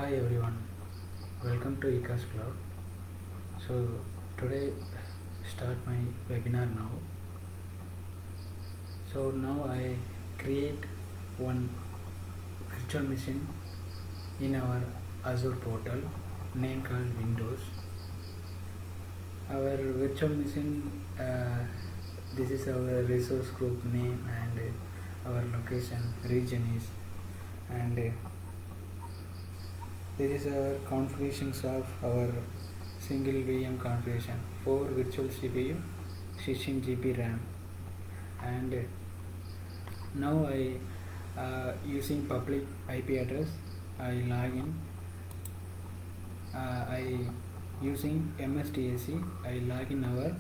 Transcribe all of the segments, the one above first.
Hi everyone, welcome to ECAS Cloud. So today start my webinar now. So now I create one virtual machine in our Azure portal name called Windows. Our virtual machine, this is our resource group name and our location region is, and this is our configurations of our single VM configuration, 4 virtual CPU, 16 GB RAM, and now I using public IP address I log in. I using MSDAC I log in our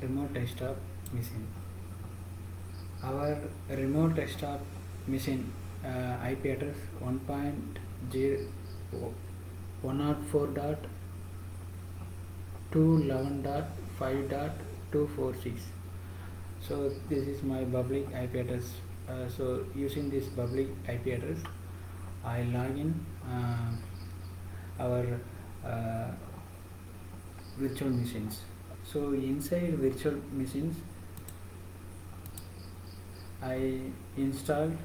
remote desktop machine. Our remote desktop machine IP address 1.1.211.5.246. So this is my public IP address. So using this public IP address I log in our virtual machines. So inside virtual machines I installed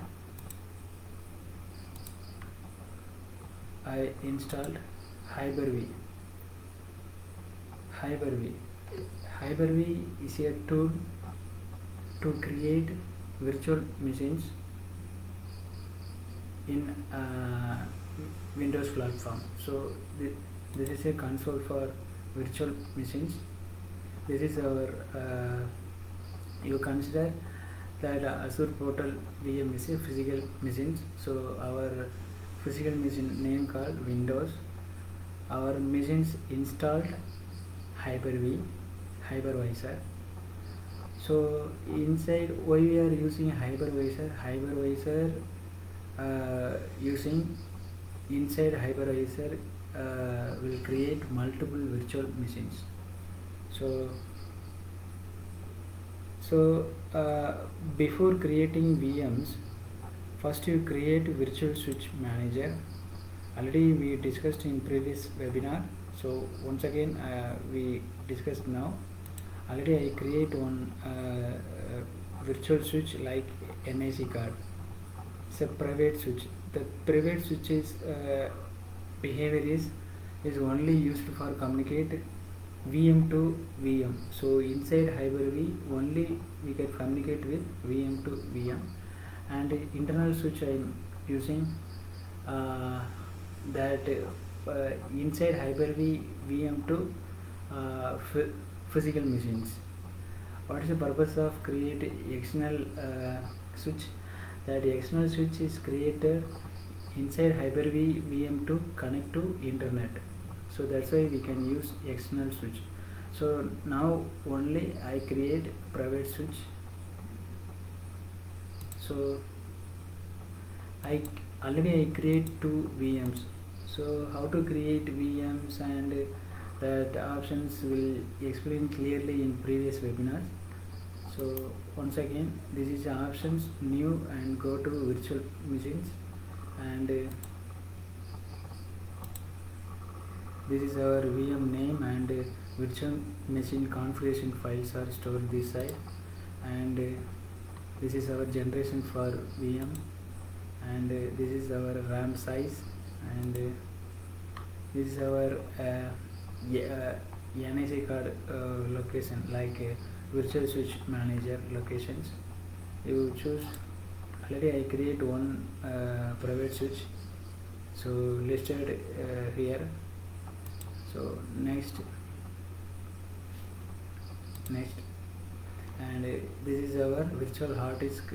Hyper-V. Hyper-V is a tool to create virtual machines in Windows platform. So this is a console for virtual machines. This is our you consider that Azure portal VM is a physical machines. So our physical machine name called Windows. Our machines installed Hyper-V hypervisor. So inside why we are using hypervisor using inside hypervisor will create multiple virtual machines. So before creating VMs, first you create virtual switch manager. Already we discussed in previous webinar, so once again we discussed now. Already I create one virtual switch like NIC card. It's a private switch. The private switch's behavior is only used for communicate VM to VM. So inside Hyper-V only we can communicate with VM to VM, and internal switch I am using that inside Hyper-V VM to physical machines. What is the purpose of create external switch? That external switch is created inside Hyper-V VM to connect to internet. So that's why we can use external switch. So now only I create private switch. So I create 2 VMs. So how to create VMs and that options will explain clearly in previous webinars. So once again, this is the options, new, and go to virtual machines, and this is our VM name, and virtual machine configuration files are stored this side, and this is our generation for VM, and this is our RAM size, and this is our NIC card location, like virtual switch manager locations. You choose. Already I create one private switch, so listed here. So next, and this is our virtual hard disk.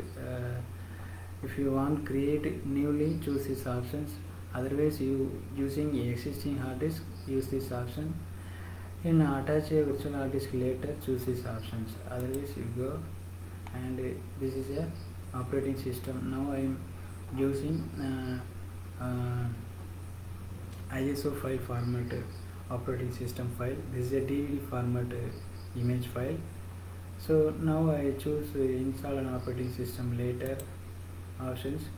If you want create newly, choose these options. Otherwise, you using existing hard disk, use this option. In attach a virtual hard disk later, choose these options. Otherwise, you go, and this is a operating system. Now I am using ISO file format operating system file. This is a DVD format image file. So now I choose install an operating system later options.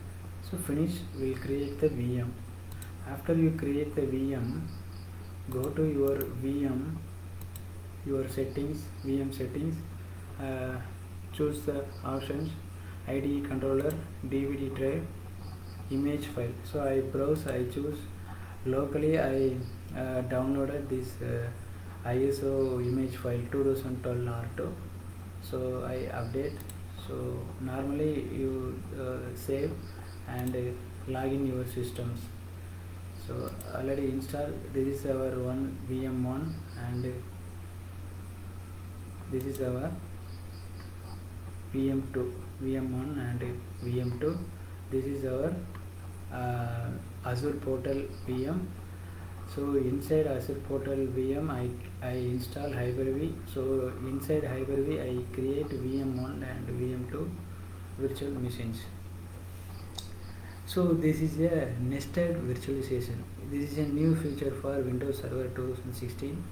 So finish, we'll create the VM. After you create the VM, go to your VM, your settings, VM settings, uh, choose the options IDE controller, DVD drive, image file. So I browse, I choose locally. I downloaded this ISO image file 2012 R2. So I update. So normally you save and log in your systems. So already installed. This is our one VM1 and this is our VM2, VM1 and VM2. This is our Azure Portal VM. So inside Azure Portal VM, I install Hyper-V. So inside Hyper-V, I create VM1 and VM2 virtual machines. So this is a nested virtualization. This is a new feature for Windows Server 2016.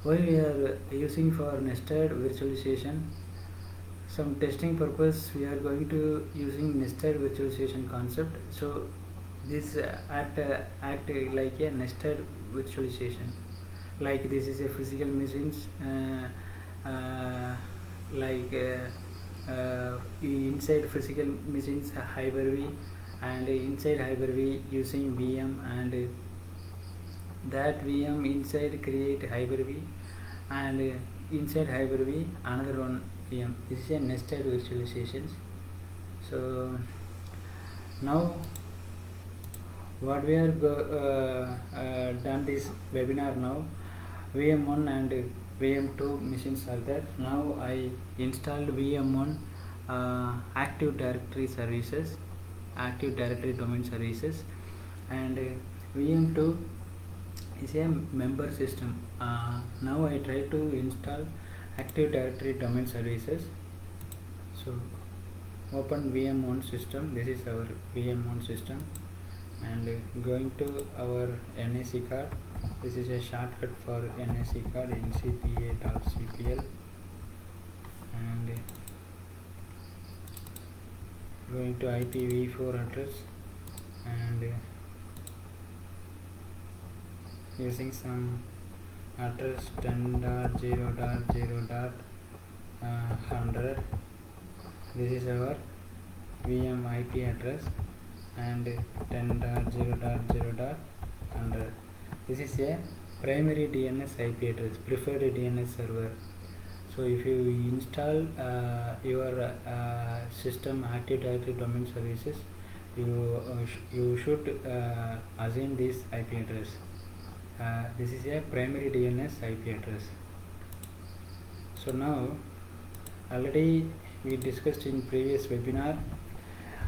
Why we are using for nested virtualization? Some testing purpose we are going to using nested virtualization concept. So this act like a nested virtualization. Like this is a physical machines, like inside physical machines Hyper-V, and inside Hyper-V using VM, and that VM inside create Hyper-V, and inside Hyper-V another one VM. This is a nested virtualizations. So now what we are done this webinar now, VM1 and VM2 machines are there. Now I installed VM1 Active Directory services, Active Directory domain services, and VM2 is a member system. Now I try to install Active Directory domain services. So open VM1 system. This is our VM1 system, and going to our NIC card. This is a shortcut for NIC card, ncpa.cpl, and going to IPv4 address, and using some address 10.0.0.100. This is our VM IP address, and 10.0.0.100. This is a primary DNS IP address, preferred DNS server. So if you install your system Active Directory domain services, you should assign this IP address. This is a primary DNS IP address. So now already we discussed in previous webinar,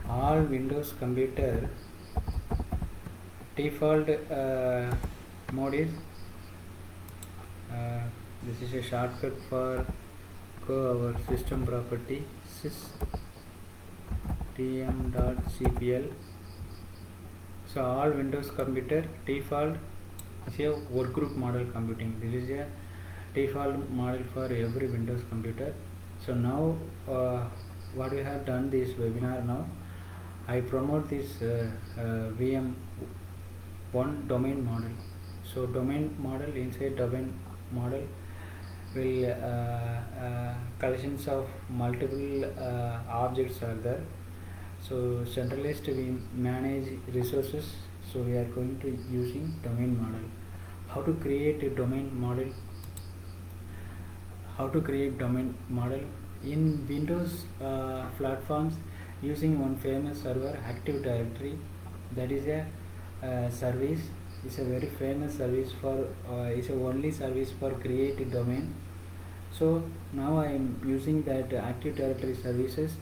all Windows computer default mode is this is a shortcut for our system property sys.tm.cpl. So all Windows computer default is a workgroup model computing. This is a default model for every Windows computer. So now what we have done this webinar, now I promote this VM1 domain model. So domain model, inside domain model will collections of multiple objects are there. So centralized we manage resources. So we are going to using domain model. How to create a domain model? How to create domain model in Windows platforms using one famous server, Active Directory. That is a service. It's a very famous service for it's a only service for create a domain. So now I am using that Active Directory services.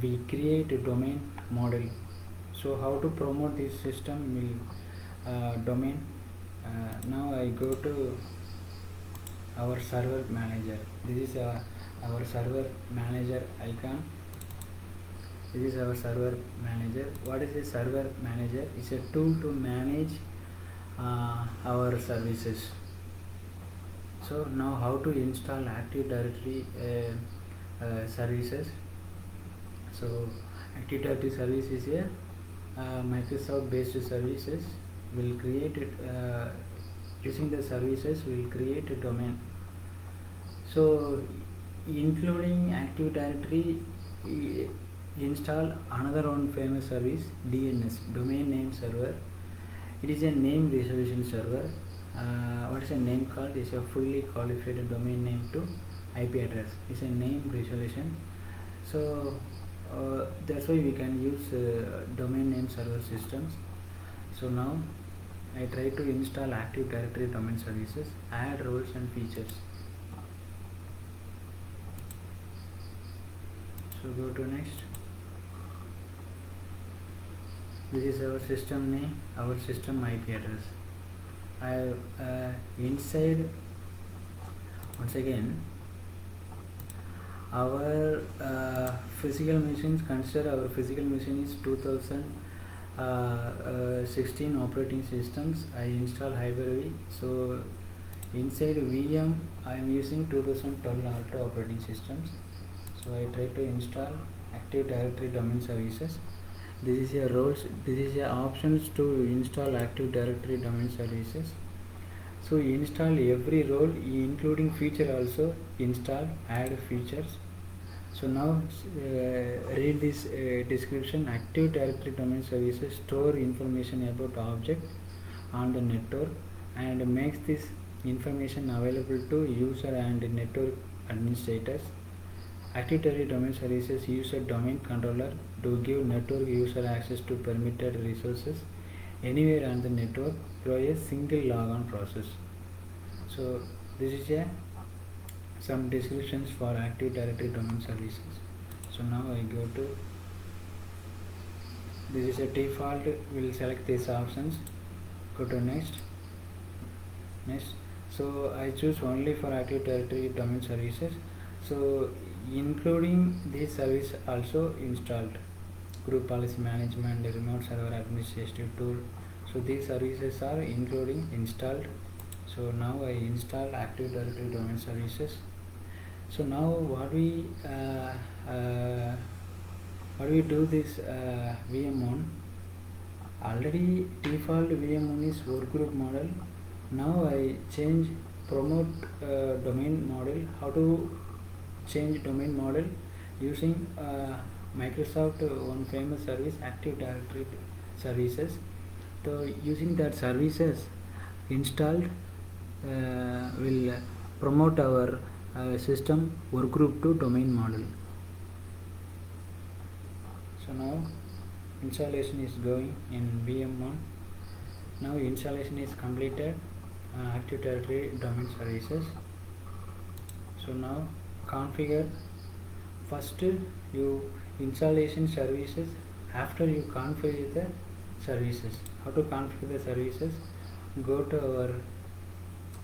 We create a domain model. So how to promote this system will domain. Now I go to our server manager. This is our server manager icon. This is our server manager. What is a server manager? It's a tool to manage our services. So now how to install Active Directory services? So Active Directory service is a Microsoft based services. will create it using the services will create a domain. So including Active Directory, install another one famous service, DNS, domain name server. It is a name resolution server. What is a name called? It's a fully qualified domain name to IP address. It's a name resolution. So that's why we can use domain name server systems. So now I try to install Active Directory domain services, add roles and features. So go to next. This is our system name, our system IP address. I inside once again our physical machines. Consider our physical machine is 2016 operating systems. I install Hyper-V. So inside VM I am using 2012 Ultra operating systems. So I try to install Active Directory domain services. This is your roles. This is your options to install Active Directory domain services. So install every role, including feature also. Install, add features. So now read this description. Active Directory domain services store information about object on the network and makes this information available to user and network administrators. Active Directory domain services use a domain controller to give network user access to permitted resources anywhere on the network through a single logon process. So this is some descriptions for Active Directory domain services. So now I go to, this is a default, we'll select these options, go to next. So I choose only for Active Directory domain services. So including this service also installed, group policy management, remote server administrative tool. So these services are including installed. So now I install Active Directory domain services. So now what we do this VM1. Already default VM1 is workgroup model. Now I change promote domain model. How to change domain model? Using Microsoft one famous service, Active Directory services. So using that services installed will promote our system workgroup to domain model. So now installation is going in VM1. Now installation is completed, Active Directory domain services. So now configure. First you installation services, after you configure the services. How to configure the services? Go to our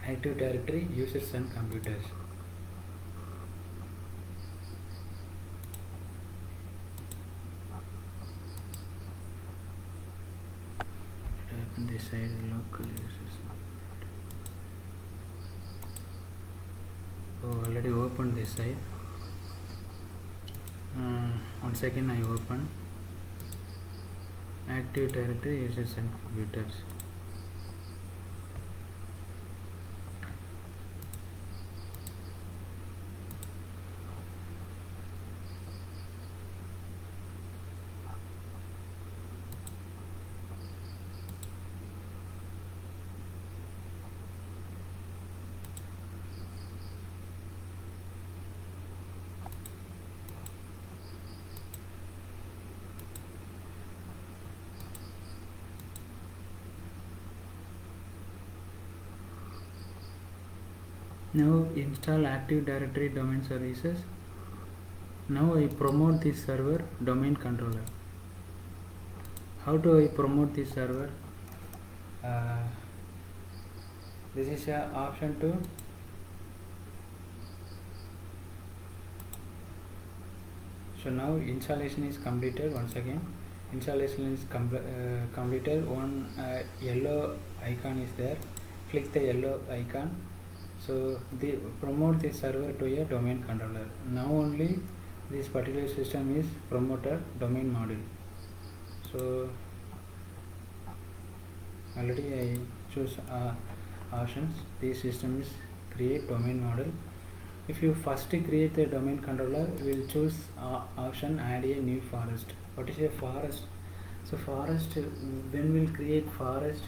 Active Directory users and computers. Open this side, local users. Oh, already opened this side. One second, I open Active Directory users and computers. Now install Active Directory domain services. Now I promote this server domain controller. How do I promote this server? This is a option to so now installation is completed. Once again installation is completed. One yellow icon is there, click the yellow icon. So they promote this server to a domain controller. Now only this particular system is promoted domain model. So already I choose options. This system is create domain model. If you first create the domain controller, we will choose option add a new forest. What is a forest? So forest, when we will create forest,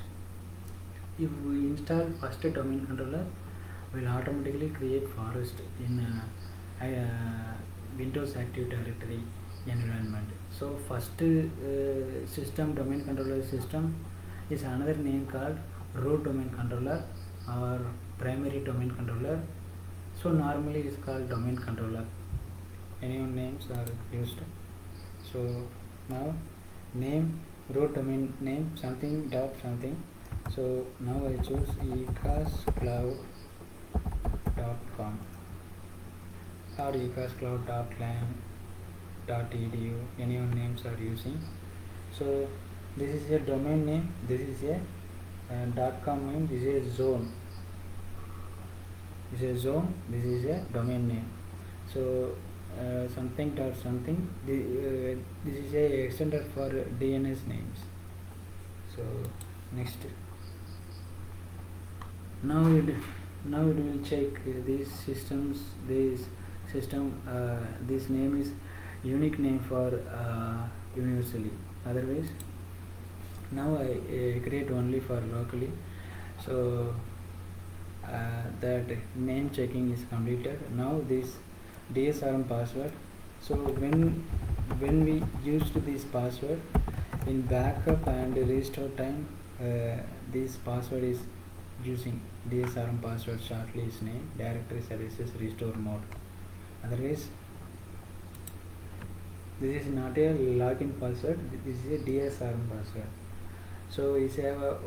if we install first domain controller, will automatically create forest in Windows Active Directory environment. So first system domain controller system is another name called root domain controller or primary domain controller. So normally it is called domain controller. Any names are used. So now name root domain name something dot something. So now I choose ecascloud.com or ecascloud.lang.edu. Any names are using. So this is a domain name, this is a .com name, this is a zone. This is a zone, this is a domain name. So something dot something, this is a extender for DNS names. So next, now it will check these systems. This system, this name is unique name for universally. Otherwise, now I create only for locally. So that name checking is completed. Now this DSRM password. So when we used this password in backup and restore time, this password is using DSRM password shortly is name directory services restore mode. Otherwise, this is not a login password, this is a DSRM password. So is a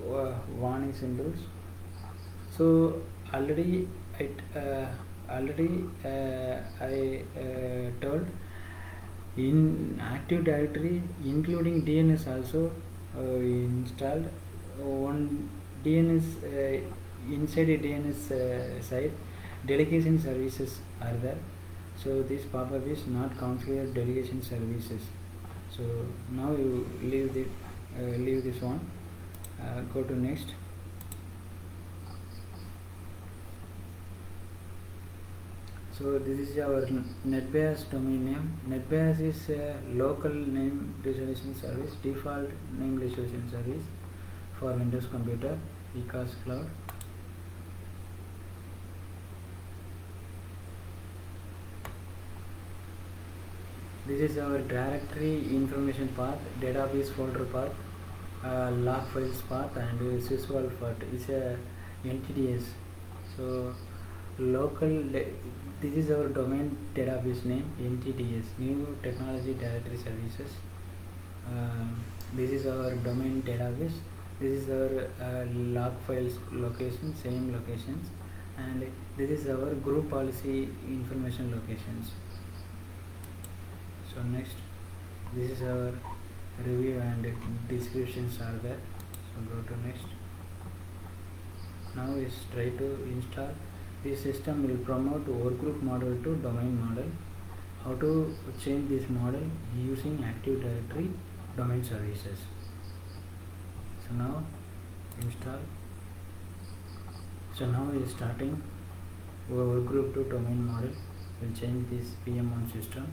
warning symbols. So already I told in Active Directory including DNS also installed. One DNS inside a DNS site delegation services are there. So this pop-up is not configured delegation services. So now you leave this one, go to next. So this is our NetBIOS domain name. NetBIOS is a local name resolution service, default name resolution service for Windows computer, ecascloud. This is our directory information path, database folder path, log files path, and sysvol path is a NTDS. So local, this is our domain database name, NTDS, New Technology Directory Services. This is our domain database. This is our log files location, same locations, and this is our group policy information locations. So next, this is our review and descriptions are there. So go to next. Now is try to install. This system will promote workgroup model to domain model. How to change this model using Active Directory domain services. So now install. So now is starting workgroup to domain model. We'll change this PM1 system.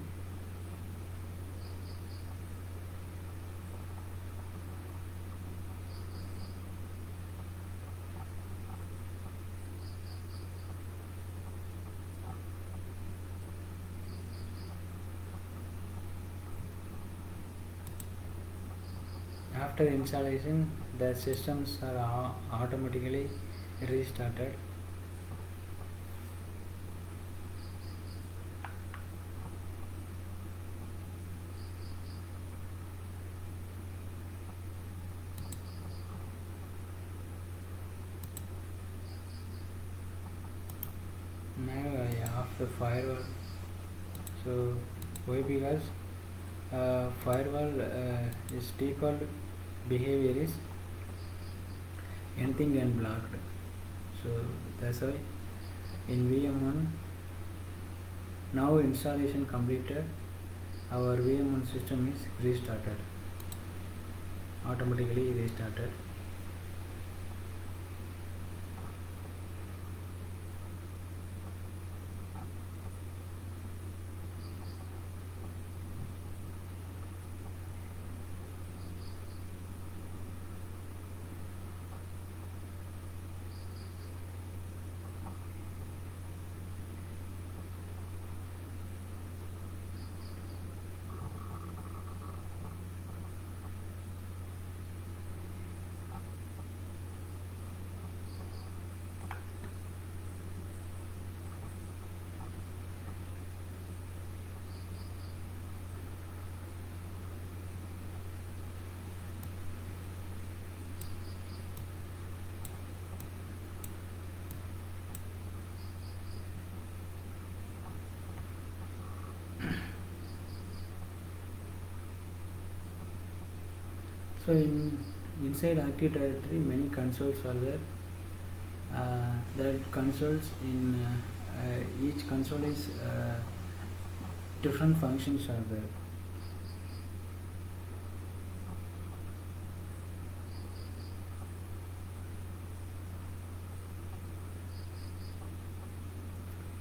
After installation, the systems are automatically restarted. Now I off the firewall. So why? Because firewall is default behavior is anything and blocked. So that's why in VM1 now installation completed, our VM1 system is restarted, automatically restarted. So inside Active Directory many consoles are there. That consoles in each console is different functions are there.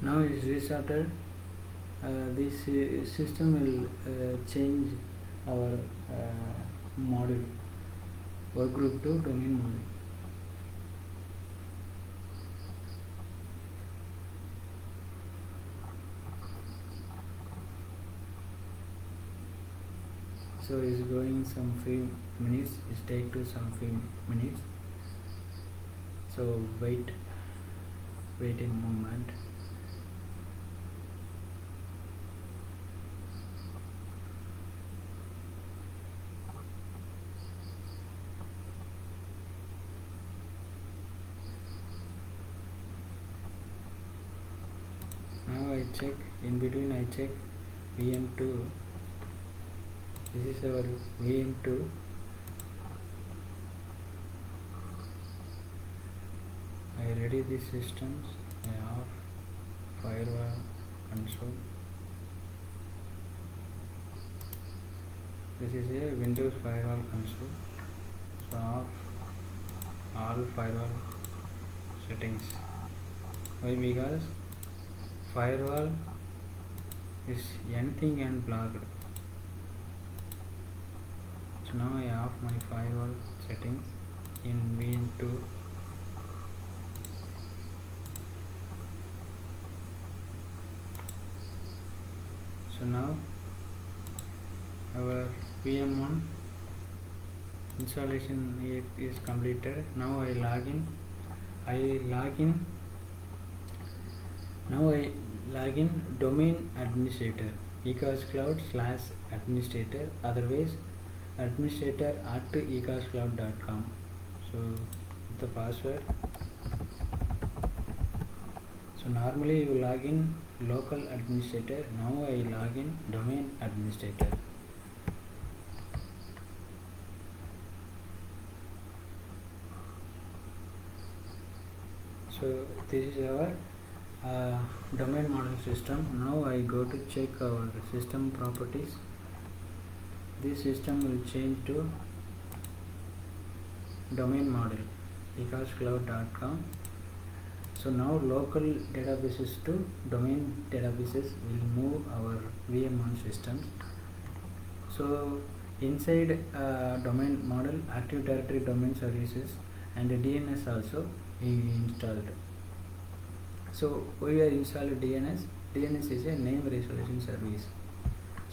Now it's restarted. This system will change our model work group to domain model. So it's going some few minutes. It take to some few minutes. So wait a moment. Now I check, in between I check VM2. This is our VM2. I ready these systems. I off firewall console. This is a Windows firewall console. So off all firewall settings. Why? Because firewall is anything and blocked. So now I off my firewall settings in VM2. So now our VM1 installation is completed. Now I log in. Now I log in domain administrator ecoscloud/administrator, otherwise administrator at ecoscloud.com. So the password. So normally you log in local administrator. Now I log in domain administrator. So this is our domain model system. Now I go to check our system properties. This system will change to domain model ecoscloud.com. So now local databases to domain databases will move our VM1 systems. So inside domain model, Active Directory domain services and DNS also installed. So we are installed DNS. DNS is a name resolution service.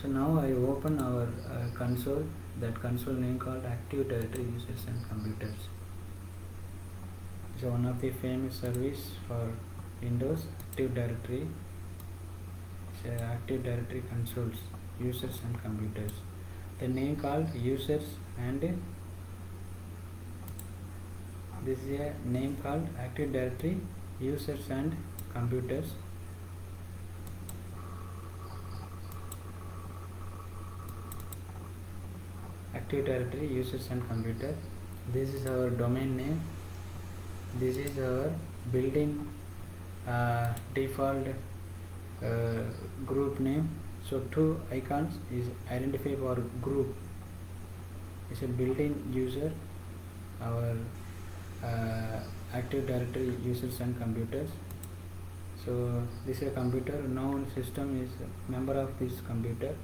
So now I open our console. That console name called Active Directory Users and Computers. So one of the famous service for Windows, Active Directory. Active Directory consoles, users and computers. The name called users, and this is a name called Active Directory users and computers. Active Directory users and computer. This is our domain name. This is our built-in default group name. So two icons is identify for group. It's a built-in user, our Active Directory users and computers. So this is a computer. Known system is member of this computer,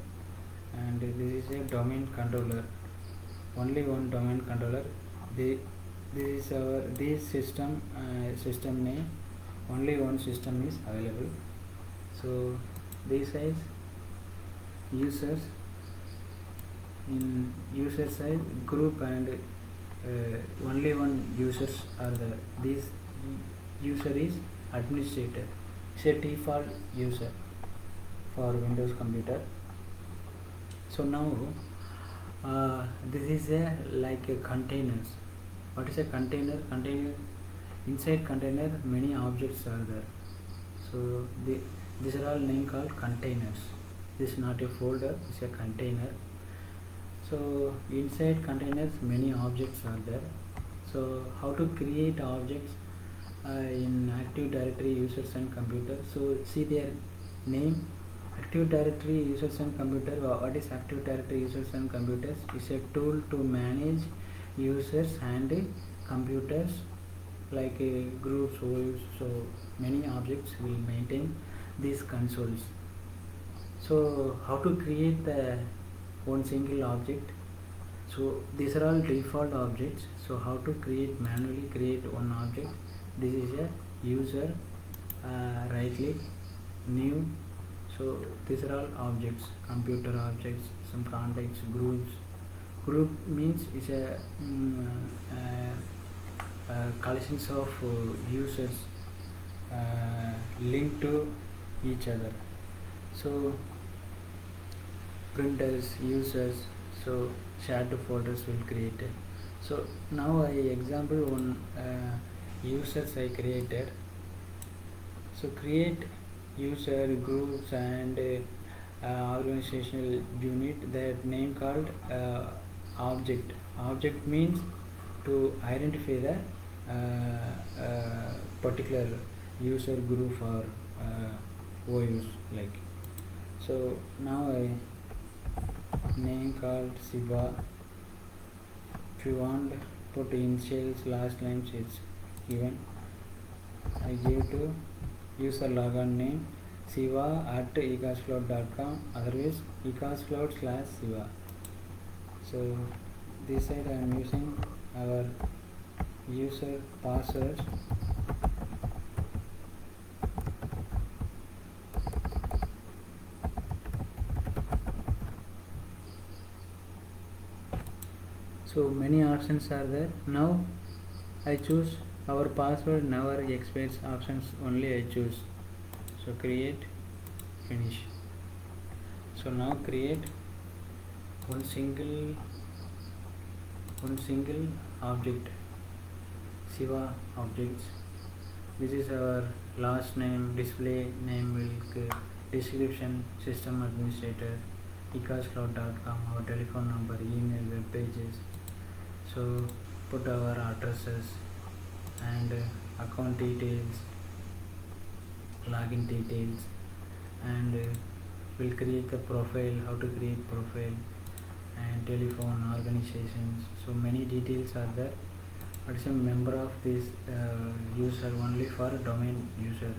and this is a domain controller. Only one domain controller. This is our system name. Only one system is available. So this is users. In user side group, and only one users are there. This user is administrator. It's a default user for Windows computer. So now this is a like a containers. What is a container? Container, inside container many objects are there. So these are all name called containers. This is not a folder, it's a container. So inside containers many objects are there. So how to create objects in Active Directory users and computers? So see their name, Active Directory users and computer. What is Active Directory users and computers? Is a tool to manage users and computers like groups, roles. So many objects will maintain these consoles. So how to create the one single object? So these are all default objects. So how to manually create one object? This is a user, right click, new. So these are all objects, computer objects, some contacts, groups. Group means is a collections of users linked to each other. So printers, users, so shared folders will create it. So now I example one users I created. So create user groups and organizational unit, that name called object. Object means to identify the particular user group or OUs like. So now I name called Siva. If you want put initials, last names, it's given. I give to user logon name Siva at ecascloud.com, otherwise ecascloud/Siva. So this side I am using our user password. So many options are there. Now I choose our password never expires options only I choose. So create, finish. So now create one single object, Siva objects. This is our last name, display name, milk, description, system administrator, ecascloud.com, our telephone number, email, web pages. So put our addresses and account details, login details, and we'll create the profile, how to create profile, and telephone, organizations. So many details are there. What is a member of this user only for domain user.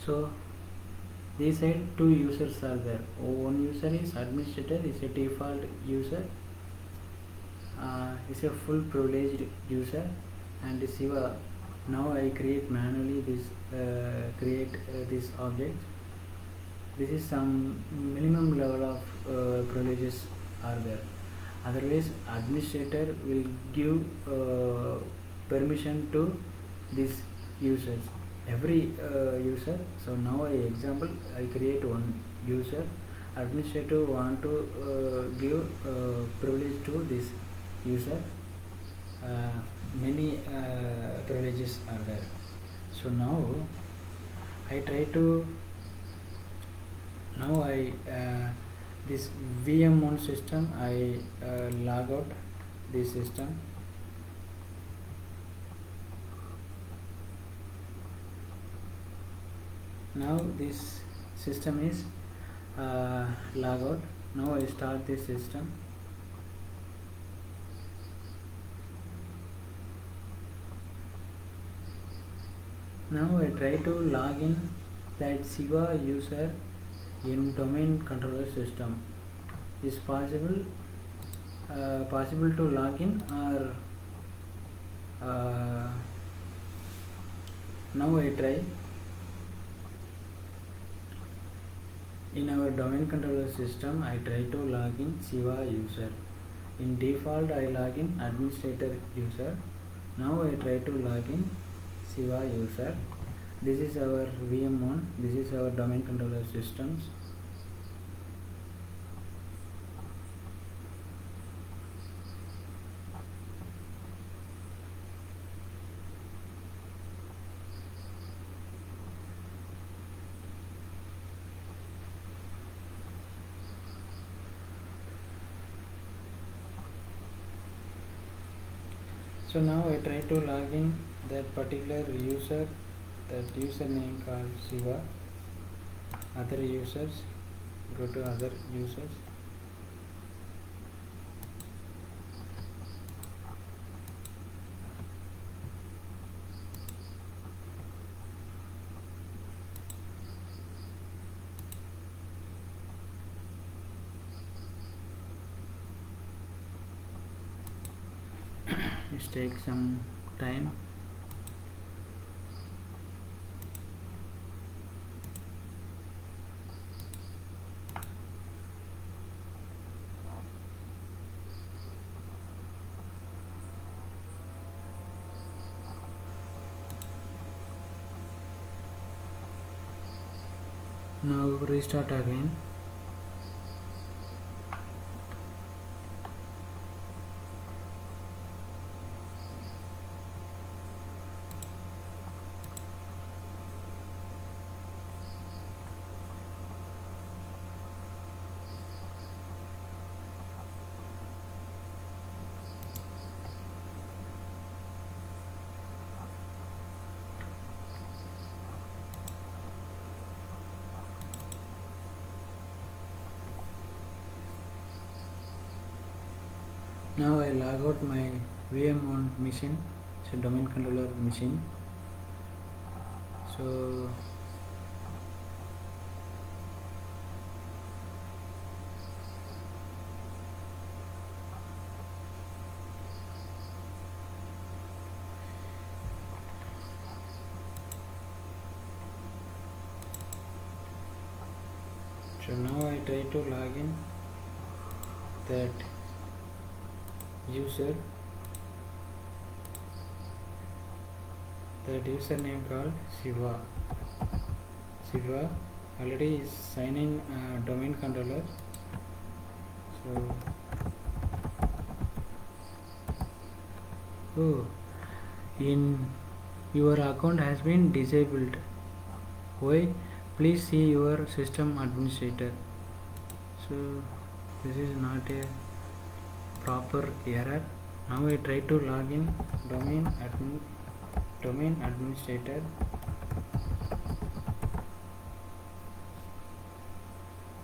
So this side two users are there. One user is administrator, is a default user, is a full privileged user, and Siva. Now I create manually this this object. This is some minimum level of privileges are there. Otherwise administrator will give permission to these users, every user. So now I create one user. Administrator want to give privilege to this user. Many privileges are there. So now I try to this VM1 system I log out this system. Now this system is log out. Now I start this system. Now I try to log in that Siva user in domain controller system. Is possible to log in, or now I try in our domain controller system. I try to log in Siva user. In default I log in administrator user. Now I try to log in Siva user. This is our VM1. This is our domain controller systems. So now I try to log in that particular user, that username called Shiva. Other users, go to other users. It takes some time. Now restart again. Now I log out my VM1 machine, so domain controller machine. So now I try to log in that user, that username called Shiva. Shiva already is signing domain controller. So in your account has been disabled. Why? Please see your system administrator. So this is not a proper error. Now I try to log in domain administrator.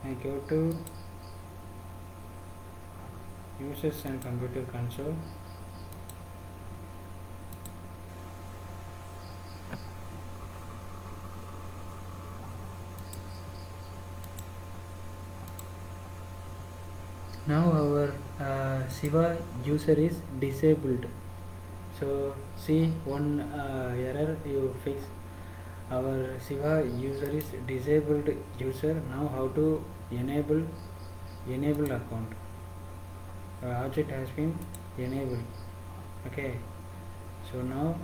I go to users and computer console. Now our Shiva user is disabled. So see one error you fix. Our Shiva user is disabled user. Now how to enable account? Object has been enabled. Okay. So now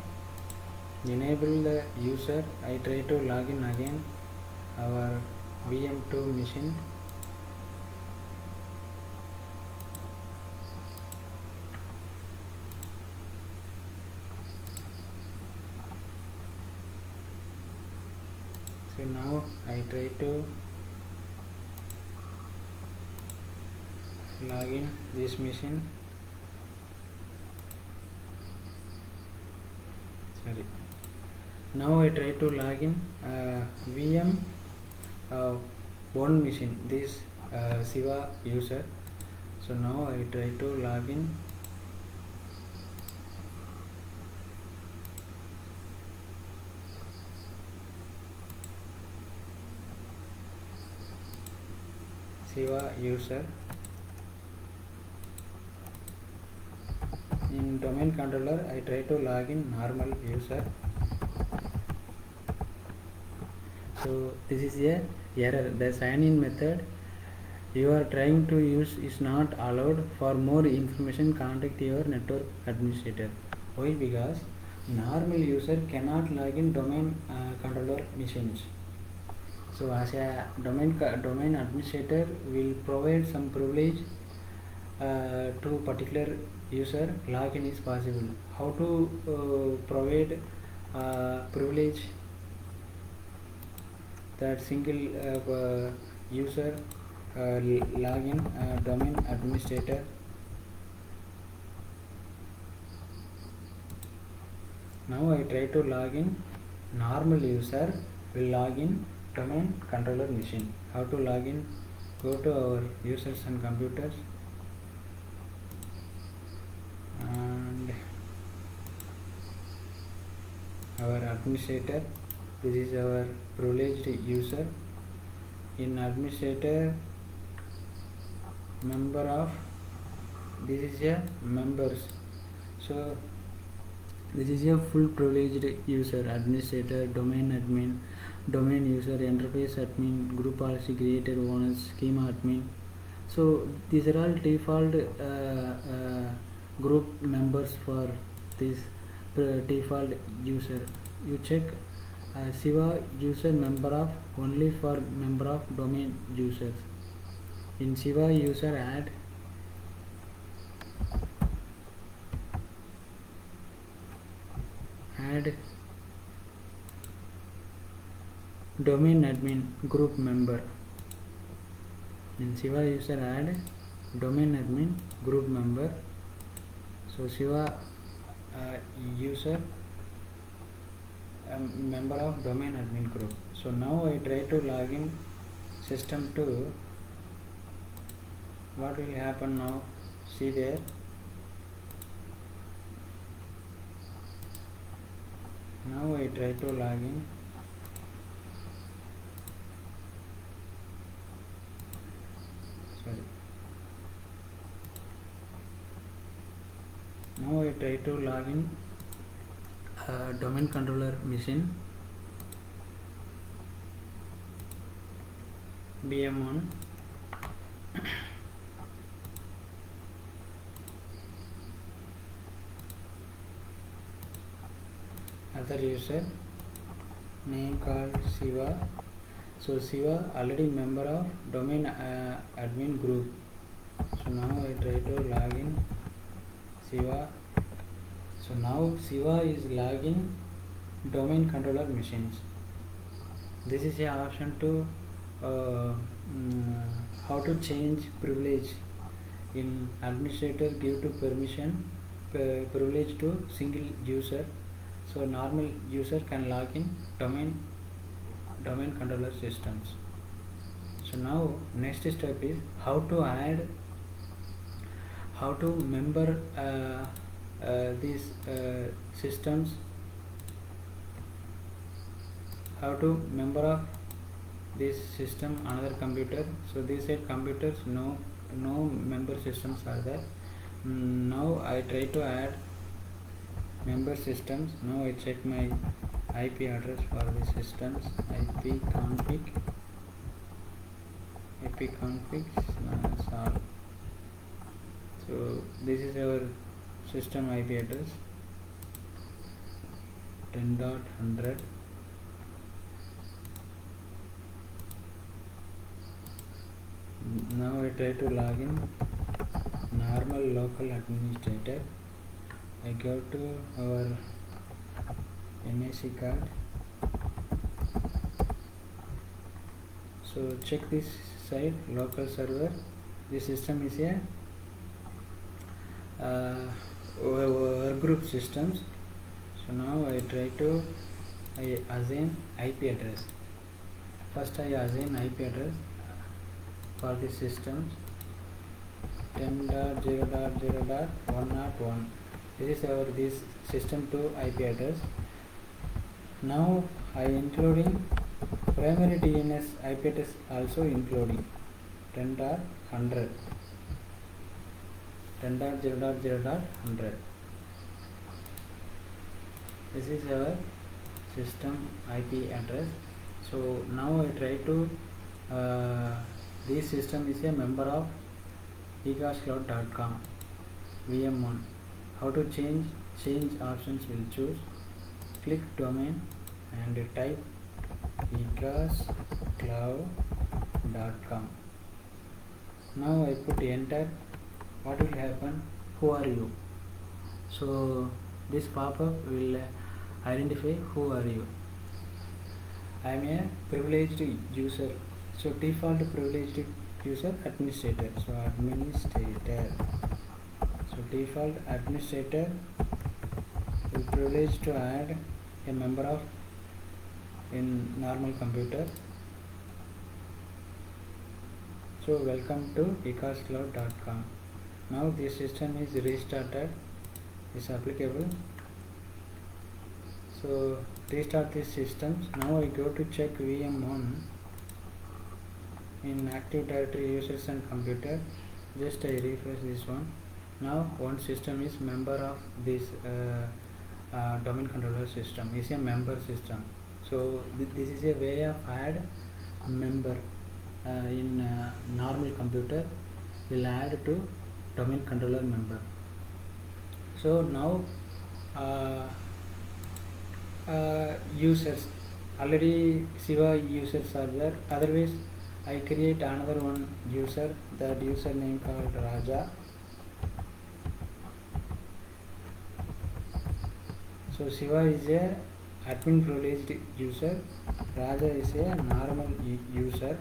enable the user. I try to log in again our VM2 machine. So now I try to log in this machine. Sorry. Now I try to log in VM one machine, this Shiva user. So now I try to log in. Shiva user. In domain controller, I try to log in normal user. So this is a error. The sign in method you are trying to use is not allowed. For more information, contact your network administrator. Why? Because normal user cannot log in domain controller machines. So as a domain administrator will provide some privilege to particular user. Login is possible. How to provide privilege that single user login domain administrator. Now I try to log in. Normal user will log in domain controller machine. How to log in? Go to our users and computers and our administrator. This is our privileged user. In administrator, member of, this is a members. So this is a full privileged user, administrator, domain admin, domain user, enterprise admin, group policy creator, owners, schema admin. So these are all default group members for this default user. You check Siva user member of only for member of domain users. In Siva user add domain admin group member. In Siva user add domain admin group member. So Siva user member of domain admin group. So now I try to log in system 2. What will happen now? See there. Now I try to log in. Sorry. Now I try to log in domain controller machine BM1. Other user name called Siva. So Siva already member of domain admin group. So now I try to log in Siva. So now Siva is logging domain controller machines. This is an option to how to change privilege. In administrator give to permission privilege to single user. So normal user can log in domain controller systems. So now next step is how to member these systems, how to member of this system another computer. So these are computers, no member systems are there. Now I try to add member systems. Now I check my IP address for the systems. IP config all. So this is our system IP address 10.100. Now I try to log in normal local administrator. I go to our MAC card. So check this side, local server. This system is a work group systems. So now I try to assign IP address. First I assign IP address for the systems 10.0.0.101. This is our this system 2 IP address. Now I including primary DNS IP address also including 10.100. 10.0.0.100. This is our system IP address. So now I try to this system is a member of egoscloud.com VM1. How to change options will choose, click domain and type egoscloud.com. Now I put enter. What will happen? Who are you? So this pop-up will identify who are you. I am a privileged user. So default privileged user administrator. So administrator. So default administrator privilege to add a member of in normal computer. So welcome to ecastcloud.com. Now this system is restarted, is applicable. So restart this system. Now I go to check VM1 in Active Directory users and computer. Just I refresh this one. Now one system is member of this domain controller system, is a member system. So this is a way of add member in normal computer. Will add to domain controller member. So now users, already Siva users are there. Otherwise I create another one user, that user name called Raja. So Siva is a admin privileged user, Raja is a normal user.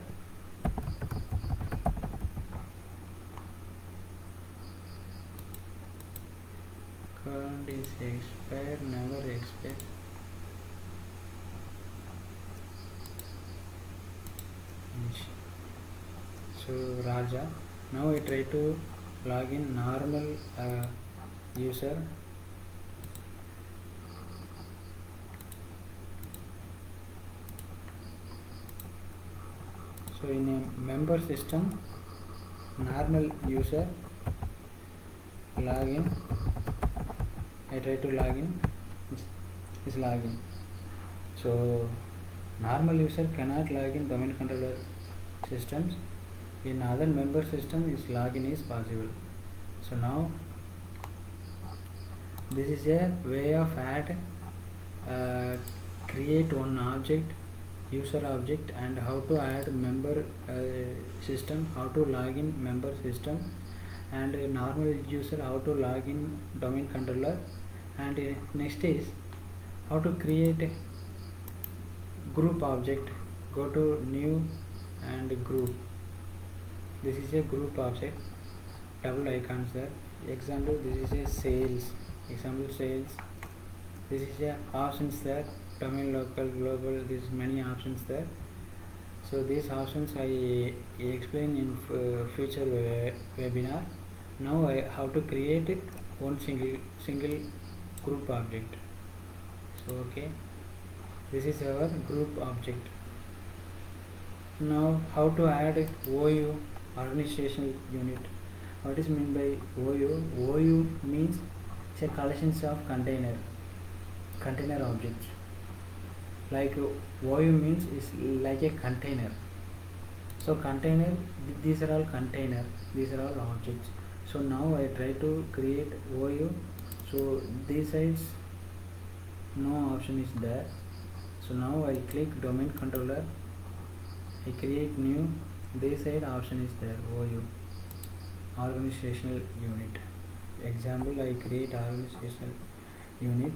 Current is expired, never expired. So Raja. Now I try to log in normal user. So in a member system, normal user login. I try to log in. Is login. So normal user cannot log in domain controller systems. In other member system, is login is possible. So now this is a way of add create one object, user object, and how to add member system, how to log in member system, and a normal user how to log in domain controller, and next is how to create a group object. Go to new and group. This is a group object, double icons there. Example, this is a sales, example sales. This is a options there, domain, local, global, this many options there. So these options I explain in future webinar. Now I have to create one single group object. So okay, this is our group object. Now how to add OU, organizational unit. What is meant by OU? OU means it's a collections of container objects. Like OU means is like a container. So container, these are all container, these are all objects. So now I try to create OU. So these sides no option is there. So now I click domain controller, I create new, this side option is there, OU, organizational unit. Example, I create organizational unit,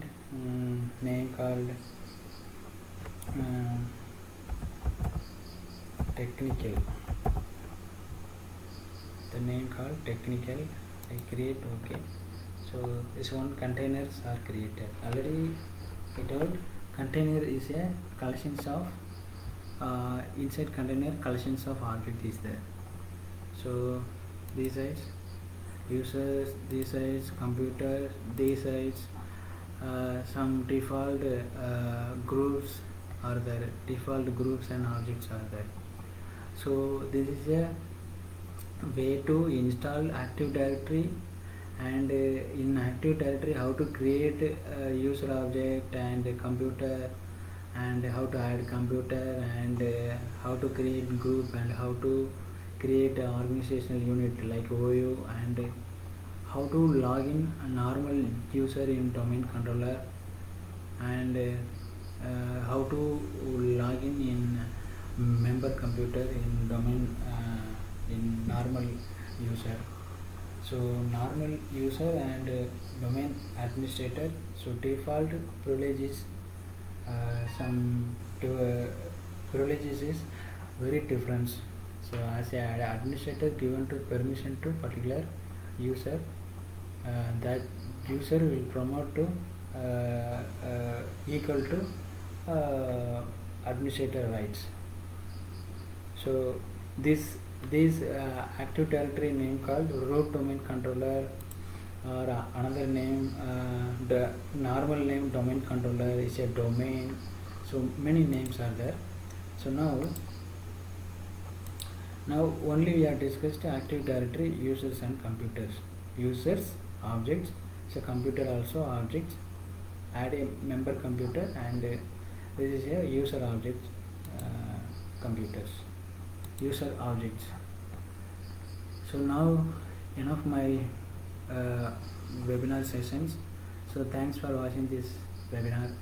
name called technical. The name called technical. I create OK. So this one containers are created. Already I told container is a collections of inside container collections of object is there. So these sides users, these sides computers, these sides some default groups are there, default groups and objects are there. So this is a way to install Active Directory, and in Active Directory how to create a user object and a computer, and how to add computer, and how to create group, and how to create an organizational unit like OU, and how to log in a normal user in domain controller, and how to log in member computer in domain in normal user. So normal user and domain administrator. So default privileges, some privileges is very different. So as an administrator given to permission to particular user, that user will promote to equal to administrator rights. So this active directory name called root domain controller, or another name, the normal name domain controller is a domain. So many names are there. So now only we have discussed active directory users and computers. Users objects, so computer also objects. Add a member computer, and this is a user object, computers, user objects. So now enough my webinar sessions. So thanks for watching this webinar.